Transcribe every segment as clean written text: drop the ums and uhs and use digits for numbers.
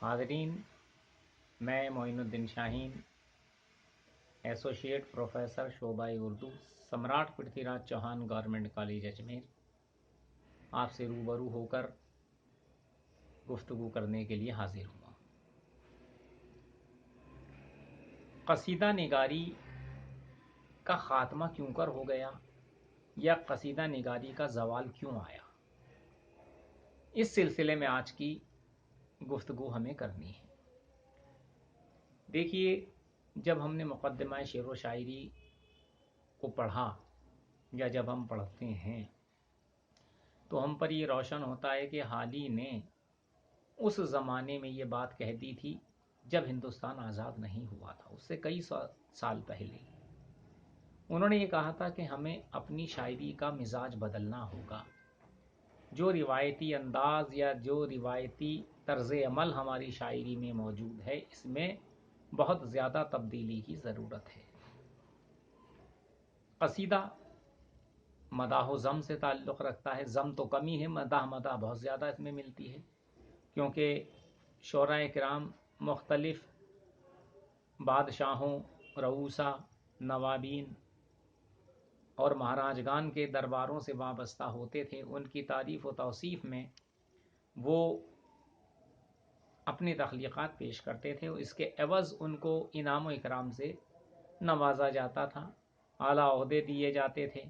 حاضرین، میں معین الدین شاہین، associate professor شعبہ اردو، سمراٹ پرتھی راج چوہان گورنمنٹ کالج اجمیر، آپ سے روبرو ہو کر گفتگو کرنے کے لیے حاضر ہوا۔ قصیدہ نگاری کا خاتمہ کیوں کر ہو گیا یا قصیدہ نگاری کا زوال کیوں آیا، اس سلسلے میں آج کی گفتگو ہمیں کرنی ہے۔ دیکھیے، جب ہم نے مقدمہ شعر و شاعری کو پڑھا یا جب ہم پڑھتے ہیں تو ہم پر یہ روشن ہوتا ہے کہ حالی نے اس زمانے میں یہ بات کہہ دی تھی جب ہندوستان آزاد نہیں ہوا تھا، اس سے کئی سال پہلے انہوں نے یہ کہا تھا کہ ہمیں اپنی شاعری کا مزاج بدلنا ہوگا، جو روایتی انداز یا جو روایتی طرز عمل ہماری شاعری میں موجود ہے اس میں بہت زیادہ تبدیلی کی ضرورت ہے۔ قصیدہ مداح و ضم سے تعلق رکھتا ہے، ضم تو کم ہی ہے، مداح بہت زیادہ اس میں ملتی ہے، کیونکہ شعراء کرام مختلف بادشاہوں، رؤوسا، نوابین اور مہاراجگان کے درباروں سے وابستہ ہوتے تھے۔ ان کی تعریف و توصیف میں وہ اپنی تخلیقات پیش کرتے تھے، اس کے عوض ان کو انعام و اکرام سے نوازا جاتا تھا، اعلیٰ عہدے دیے جاتے تھے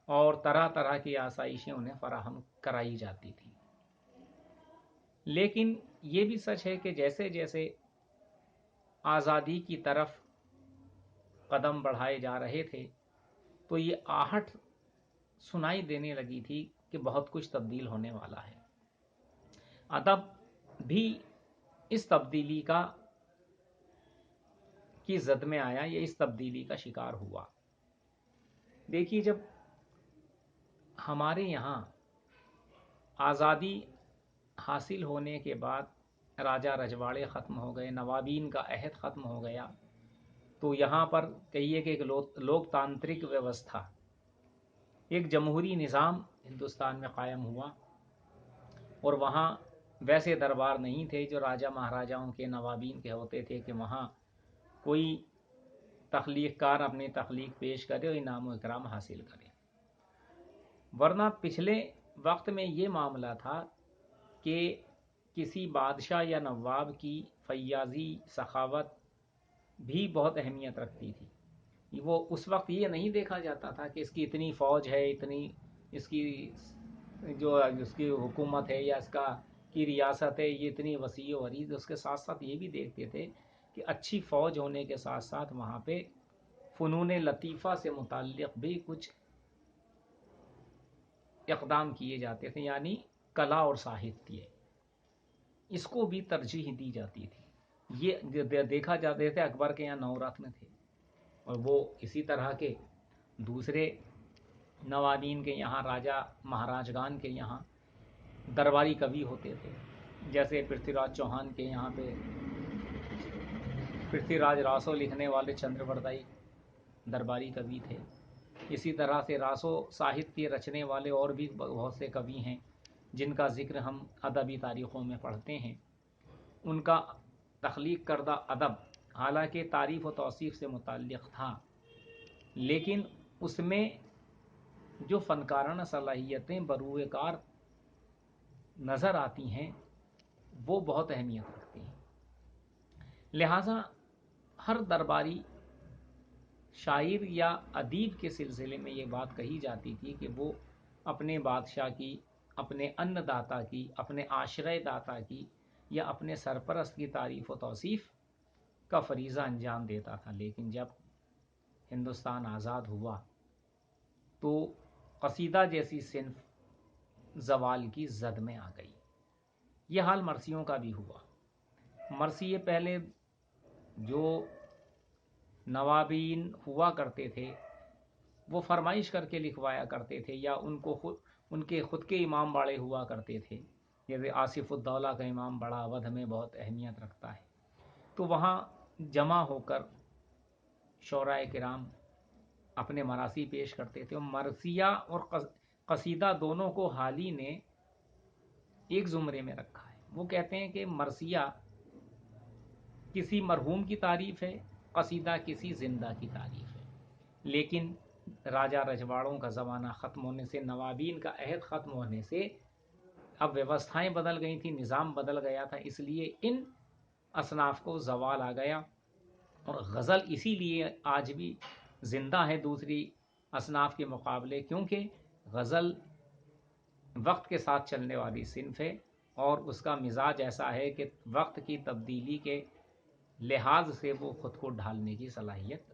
اور طرح طرح کی آسائشیں انہیں فراہم کرائی جاتی تھیں۔ لیکن یہ بھی سچ ہے کہ جیسے جیسے آزادی کی طرف قدم بڑھائے جا رہے تھے تو یہ آہٹ سنائی دینے لگی تھی کہ بہت کچھ تبدیل ہونے والا ہے۔ ادب بھی اس تبدیلی کی زد میں آیا یا اس تبدیلی کا شکار ہوا۔ دیکھیے، جب ہمارے یہاں آزادی حاصل ہونے کے بعد راجہ رجواڑے ختم ہو گئے، نوابین کا عہد ختم ہو گیا، تو یہاں پر کہیے کہ ایک لوک تانترک ویوستھا، ایک جمہوری نظام ہندوستان میں قائم ہوا، اور وہاں ویسے دربار نہیں تھے جو راجہ مہاراجاؤں کے، نوابین کے ہوتے تھے کہ وہاں کوئی تخلیق کار اپنی تخلیق پیش کرے اور انعام و اکرام حاصل کرے، ورنہ پچھلے وقت میں یہ معاملہ تھا کہ کسی بادشاہ یا نواب کی فیاضی، سخاوت بھی بہت اہمیت رکھتی تھی۔ وہ اس وقت یہ نہیں دیکھا جاتا تھا کہ اس کی اتنی فوج ہے، اتنی اس کی جو اس کی حکومت ہے یا اس کی ریاست ہے یہ اتنی وسیع و عریض، اس کے ساتھ ساتھ یہ بھی دیکھتے تھے کہ اچھی فوج ہونے کے ساتھ ساتھ وہاں پہ فنون لطیفہ سے متعلق بھی کچھ اقدام کیے جاتے تھے، یعنی کلا اور ساہتیہ، اس کو بھی ترجیح دی جاتی تھی۔ یہ دیکھا جاتے تھے اکبر کے یہاں 9 رتن تھے، اور وہ اسی طرح کے دوسرے نوابین کے یہاں، راجہ مہاراجگان کے یہاں درباری کوی ہوتے تھے، جیسے پرتھی راج چوہان کے یہاں پہ پرتھی راج راسو لکھنے والے چندر بردائی درباری کوی تھے۔ اسی طرح سے راسو ساہتیہ رچنے والے اور بھی بہت سے کوی ہیں جن کا ذکر ہم ادبی تاریخوں میں پڑھتے ہیں۔ ان کا تخلیق کردہ ادب حالانکہ تعریف و توصیف سے متعلق تھا، لیکن اس میں جو فنکارانہ صلاحیتیں بروئے کار نظر آتی ہیں وہ بہت اہمیت رکھتی ہیں۔ لہٰذا ہر درباری شاعر یا ادیب کے سلسلے میں یہ بات کہی جاتی تھی کہ وہ اپنے بادشاہ کی، اپنے ان داتا کی، اپنے آشرے داتا کی یا اپنے سرپرست کی تعریف و توصیف کا فریضہ انجام دیتا تھا۔ لیکن جب ہندوستان آزاد ہوا تو قصیدہ جیسی صنف زوال کی زد میں آ گئی۔ یہ حال مرثیوں کا بھی ہوا۔ مرثیے پہلے جو نوابین ہوا کرتے تھے وہ فرمائش کر کے لکھوایا کرتے تھے، یا ان کے خود کے امام باڑے ہوا کرتے تھے، جیسے آصف الدولہ کا امام باڑہ اودھ میں بہت اہمیت رکھتا ہے، تو وہاں جمع ہو کر شعراء کرام اپنے مراثی پیش کرتے تھے۔ مرثیہ اور قصیدہ دونوں کو حالی نے ایک زمرے میں رکھا ہے۔ وہ کہتے ہیں کہ مرثیہ کسی مرحوم کی تعریف ہے، قصیدہ کسی زندہ کی تعریف ہے۔ لیکن راجہ رجواڑوں کا زمانہ ختم ہونے سے، نوابین کا عہد ختم ہونے سے اب ویوستھائیں بدل گئی تھیں، نظام بدل گیا تھا، اس لیے ان اصناف کو زوال آ گیا، اور غزل اسی لیے آج بھی زندہ ہے دوسری اصناف کے مقابلے، کیونکہ غزل وقت کے ساتھ چلنے والی صنف ہے، اور اس کا مزاج ایسا ہے کہ وقت کی تبدیلی کے لحاظ سے وہ خود کو ڈھالنے کی صلاحیت